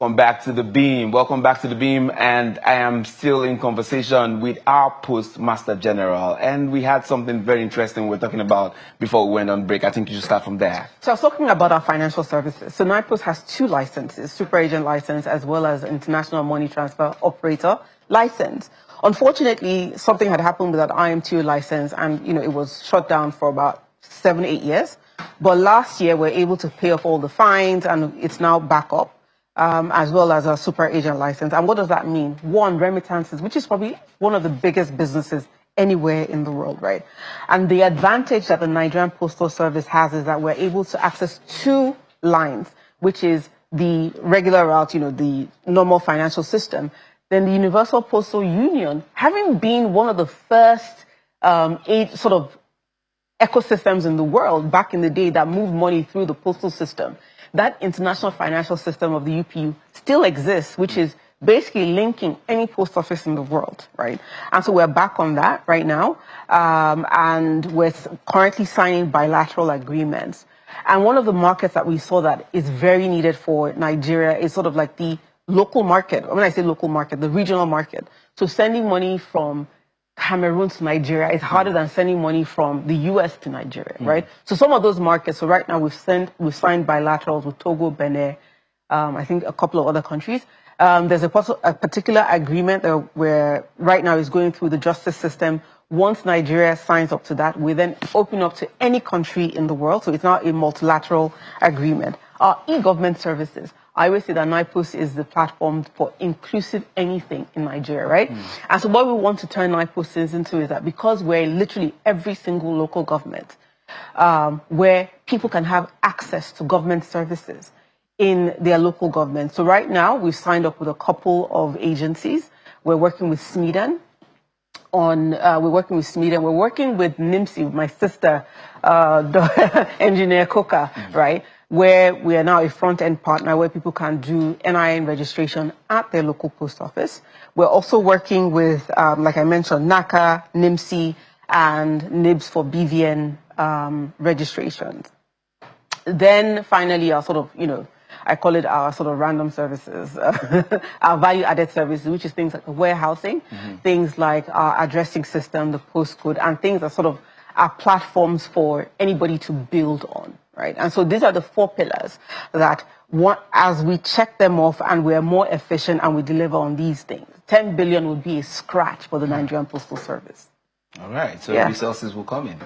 Welcome back to the Beam. Welcome back to the Beam, and I am still in conversation with our Postmaster General, and we had something very interesting we're talking about before we went on break. I think you should start from there. So I was talking about our financial services. So NIPOS has two licenses, super agent license as well as international money transfer operator license. Unfortunately, something had happened with that IM2 license, and it was shut down for about 7-8 years. But last year, we were able to pay off all the fines, and it's now back up. As well as a super agent license. And what does that mean? One, remittances, which is probably one of the biggest businesses anywhere in the world, right? And the advantage that the Nigerian Postal Service has is that we're able to access two lines, which is the regular route, the normal financial system. Then the Universal Postal Union, having been one of the first sort of ecosystems in the world back in the day that moved money through the postal system, that international financial system of the UPU still exists, which is basically linking any post office in the world, right? And so we're back on that right now, and we're currently signing bilateral agreements. And one of the markets that we saw that is very needed for Nigeria is sort of like the local market. When I say local market, the regional market. So sending money from Cameroon to Nigeria is harder than sending money from the US to Nigeria, right? So some of those markets, so right now we've signed bilaterals with Togo, Benin, I think a couple of other countries. There's a particular agreement where right now is going through the justice system. Once Nigeria signs up to that, we then open up to any country in the world. So it's now a multilateral agreement. Our e-government services. I always say that NIPOS is the platform for inclusive anything in Nigeria, right? And so what we want to turn NIPOS into is that because we're literally every single local government, where people can have access to government services in their local government. So right now, we've signed up with a couple of agencies. We're working with Sweden. We're working with NIMSI, with my sister, the engineer Coca, right? Where we are now a front-end partner where people can do NIN registration at their local post office. We're also working with, like I mentioned, NACA, NIMSI, and NIBS for BVN registrations. Then finally, our sort of, I call it our sort of random services, our value-added services, which is things like the warehousing, things like our addressing system, the postcode, and things that sort of are platforms for anybody to build on. Right. And so these are the four pillars that as we check them off and we're more efficient and we deliver on these things, 10 billion would be a scratch for the Nigerian Postal Service. All right. So resources will come in.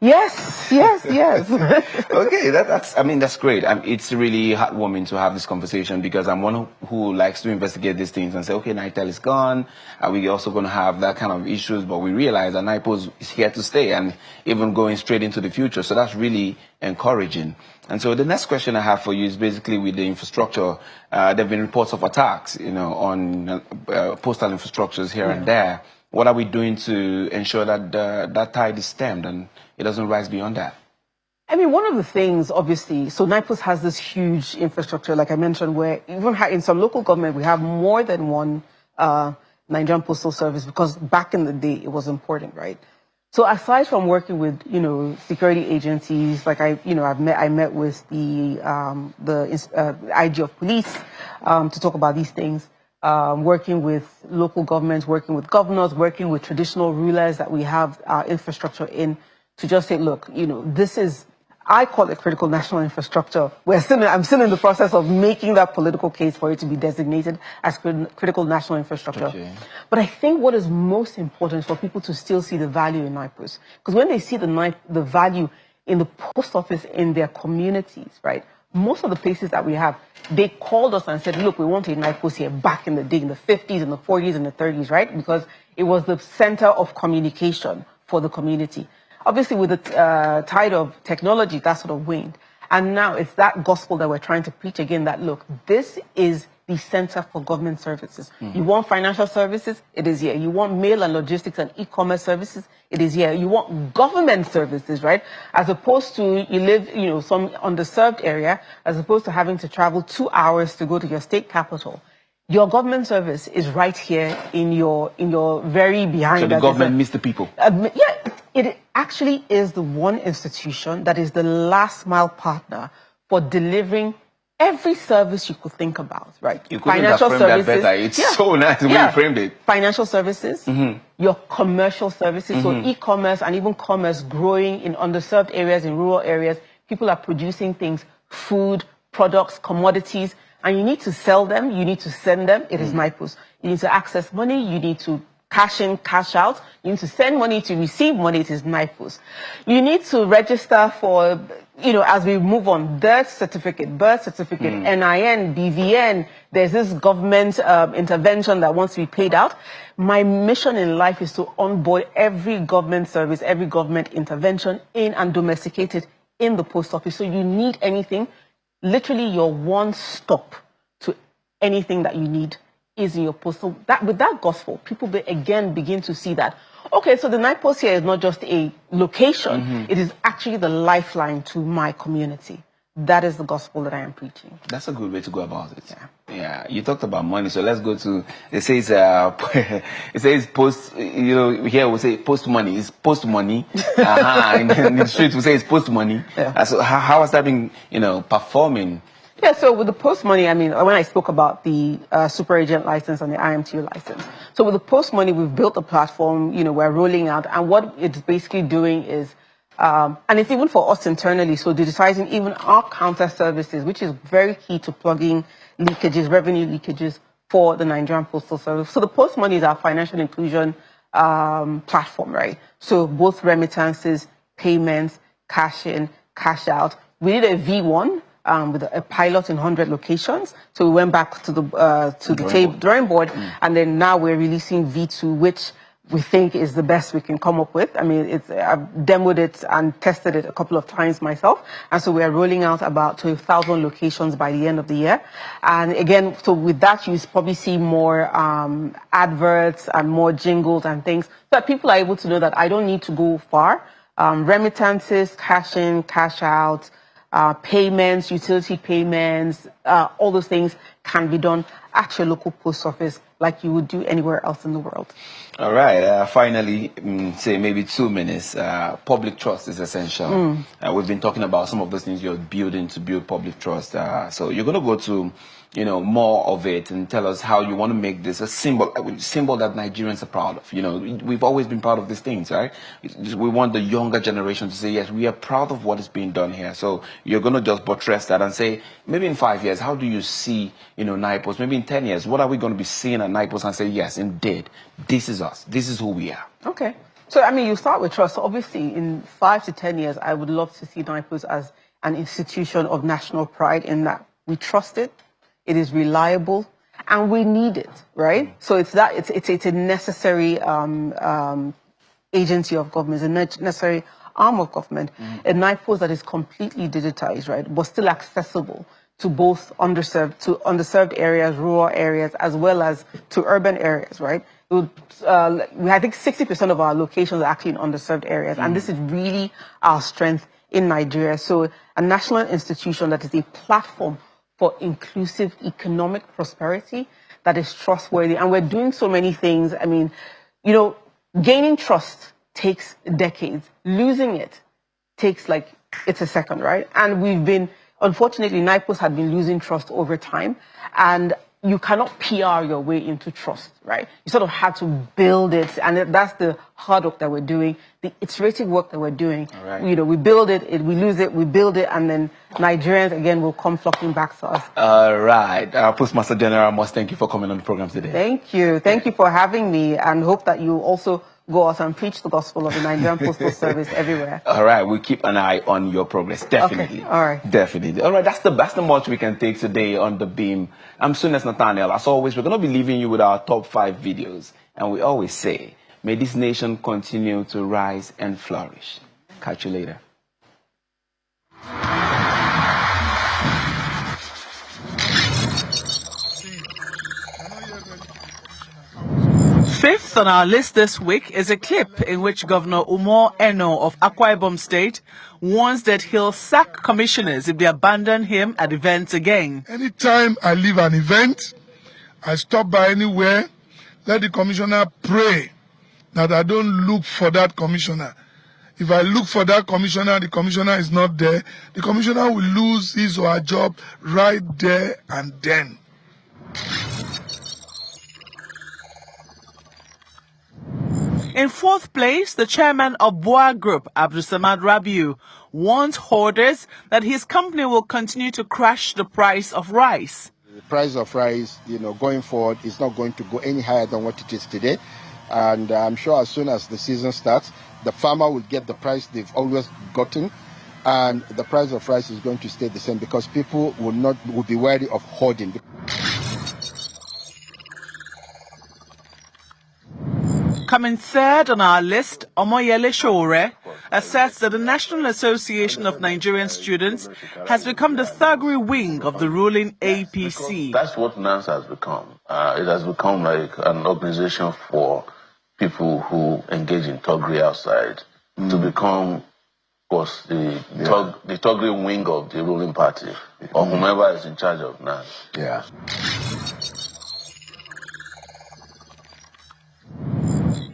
Yes. Okay, that's great. It's really heartwarming to have this conversation because I'm one who likes to investigate these things and say, okay, NITEL is gone. Are we also going to have that kind of issues? But we realize that NIPOS is here to stay and even going straight into the future. So that's really encouraging. And so the next question I have for you is basically with the infrastructure. There have been reports of attacks, on postal infrastructures here and there. What are we doing to ensure that that tide is stemmed and it doesn't rise beyond that? I mean, one of the things, obviously, so NIPOS has this huge infrastructure, like I mentioned, where even in some local government, we have more than one Nigerian Postal Service because back in the day, it was important, right? So aside from working with, security agencies, like I met with the IG of police to talk about these things. Working with local governments, working with governors, working with traditional rulers that we have our infrastructure in to just say, look, this is, I call it critical national infrastructure. I'm still in the process of making that political case for it to be designated as critical national infrastructure. Okay. But I think what is most important is for people to still see the value in NIPOS. Because when they see the value in the post office in their communities, right? Most of the places that we have, they called us and said, look, we want a NIPOS here back in the day, in the 50s, and the 40s, and the 30s, right? Because it was the center of communication for the community. Obviously, with the tide of technology, that sort of waned. And now it's that gospel that we're trying to preach again, that, look, this is the center for government services. You want financial services? It is here. You want mail and logistics and e-commerce services? It is here. You want government services, right? As opposed to you live, some underserved area, as opposed to having to travel 2 hours to go to your state capital. Your government service is right here in your very behind. So the government missed the people. It actually is the one institution that is the last mile partner for delivering every service you could think about, right? You couldn't have framed that better. It's so nice the way you framed it. Financial services, your commercial services, so e-commerce and even commerce growing in underserved areas, in rural areas. People are producing things, food, products, commodities, and you need to sell them, you need to send them. It is NIPOS. You need to access money, you need to cash in, cash out. You need to send money to receive money. It is NIPOS. You need to register for, as we move on, birth certificate, NIN, BVN. There's this government intervention that wants to be paid out. My mission in life is to onboard every government service, every government intervention in and domesticate it in the post office. So you need anything, literally your one stop to anything that you need is in your post. So that with that gospel, people again begin to see that, okay, so the NIPOS here is not just a location, it is actually the lifeline to my community. That is the gospel that I am preaching. That's a good way to go about it. Yeah. You talked about money, so let's go to, it says post, here we say post money. It's post money. In the streets we say it's post money. Yeah. So how has that been, performing? Yeah, so with the post money, I mean, when I spoke about the super agent license and the IMTU license. So with the post money, we've built a platform, we're rolling out, and what it's basically doing is, and it's even for us internally, so digitizing even our counter services, which is very key to plugging leakages, revenue leakages for the Nigerian Postal Service. So the post money is our financial inclusion platform, right? So both remittances, payments, cash in, cash out. We did a V1. With a pilot in 100 locations. So we went back to the drawing board, and then now we're releasing V2, which we think is the best we can come up with. I mean, I've demoed it and tested it a couple of times myself, and so we are rolling out about 12,000 locations by the end of the year. And again, so with that, you probably see more adverts and more jingles and things, so that people are able to know that I don't need to go far. Remittances, cash in, cash out, payments, utility payments, all those things can be done at your local post office like you would do anywhere else in the world. All right. Finally, say maybe 2 minutes. Public trust is essential. We've been talking about some of those things you're building to build public trust. So you're going to go to, more of it and tell us how you want to make this a symbol that Nigerians are proud of. We've always been proud of these things, right? We want the younger generation to say, yes, we are proud of what is being done here. So you're going to just buttress that and say, maybe in 5 years, how do you see, NIPOS? Maybe in 10 years, what are we going to be seeing at NIPOS and say, yes, indeed, this is us. This is who we are. Okay. So, I mean, you start with trust. So obviously, in 5 to 10 years, I would love to see NIPOS as an institution of national pride in that we trust it. It is reliable, and we need it, right? So it's a necessary agency of government, it's a necessary arm of government. A NIPOS that is completely digitized, right, but still accessible to both underserved areas, rural areas, as well as to urban areas, right? I think 60% of our locations are actually in underserved areas, and this is really our strength in Nigeria. So a national institution that is a platform for inclusive economic prosperity that is trustworthy. And we're doing so many things. I mean, gaining trust takes decades. Losing it takes it's a second, right? And unfortunately, NIPOS had been losing trust over time. And you cannot PR your way into trust, right? You sort of have to build it. And that's the hard work that we're doing, the iterative work that we're doing. Right. We build it, we lose it, we build it, and then Nigerians, again, will come flocking back to us. All right. Postmaster General, I must thank you for coming on the program today. Thank you. Thank you for having me, and hope that you also go out and preach the gospel of the Nigerian Postal Service everywhere. All right. We'll keep an eye on your progress. Definitely. Okay. All right. Definitely. All right. That's the much we can take today on The Beam. I'm Soonest Nathaniel. As always, we're going to be leaving you with our top 5 videos. And we always say, may this nation continue to rise and flourish. Catch you later. Fifth on our list this week is a clip in which Governor Umar Eno of Akwa Ibom State warns that he'll sack commissioners if they abandon him at events again. Anytime I leave an event, I stop by anywhere, let the commissioner pray that I don't look for that commissioner. If I look for that commissioner, the commissioner is not there, the commissioner will lose his or her job right there and then. In fourth place, the chairman of Boa Group, Abdulsamad Rabiu, warns hoarders that his company will continue to crash the price of rice. The price of rice, going forward is not going to go any higher than what it is today. And I'm sure as soon as the season starts, the farmer will get the price they've always gotten, and the price of rice is going to stay the same because people will be wary of hoarding. Coming third on our list, Omoyele Shore asserts that the National Association of Nigerian Students has become the thuggery wing of the ruling APC. That's what NANS has become. It has become like an organization for people who engage in thuggery outside to become, of course, the thuggery wing of the ruling party or whomever is in charge of NANS. Yeah.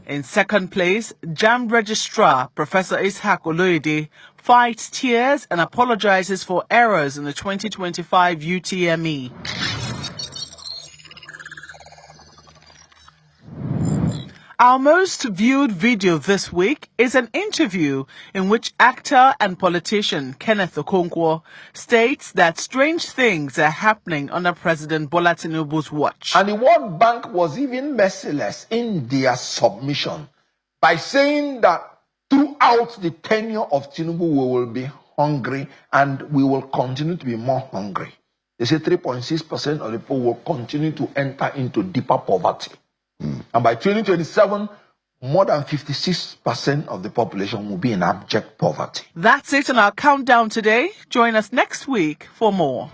In second place, JAMB Registrar Professor Ishaq Oloyede fights tears and apologizes for errors in the 2025 UTME. Our most viewed video this week is an interview in which actor and politician Kenneth Okonkwo states that strange things are happening under President Bola Tinubu's watch. And the World Bank was even merciless in their submission by saying that throughout the tenure of Tinubu we will be hungry and we will continue to be more hungry. They say 3.6% of the people will continue to enter into deeper poverty. And by 2027, more than 56% of the population will be in abject poverty. That's it on our countdown today. Join us next week for more.